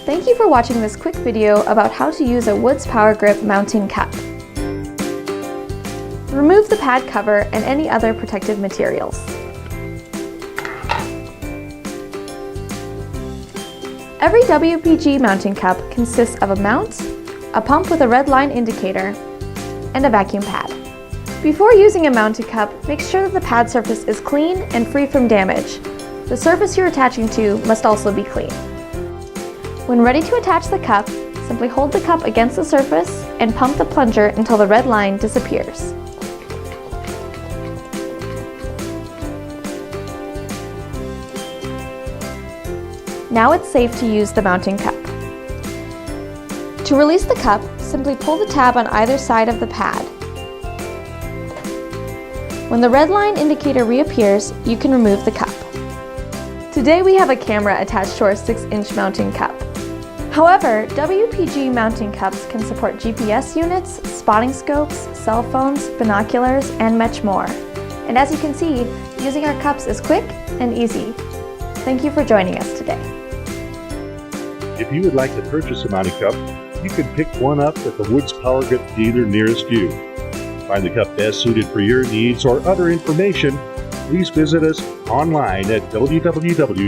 Thank you for watching this quick video about how to use a Woods Powr-Grip Mounting Cup. Remove the pad cover and any other protective materials. Every WPG mounting cup consists of a mount, a pump with a red line indicator, and a vacuum pad. Before using a mounted cup, make sure that the pad surface is clean and free from damage. The surface you're attaching to must also be clean. When ready to attach the cup, simply hold the cup against the surface and pump the plunger until the red line disappears. Now it's safe to use the mounting cup. To release the cup, simply pull the tab on either side of the pad. When the red line indicator reappears, you can remove the cup. Today we have a camera attached to our 6-inch mounting cup. However, WPG mounting cups can support GPS units, spotting scopes, cell phones, binoculars, and much more. And as you can see, using our cups is quick and easy. Thank you for joining us today. If you would like to purchase a mounting cup, you can pick one up at the Woods Powr-Grip dealer nearest you. Find the cup best suited for your needs or other information, please visit us online at www.wpg.com.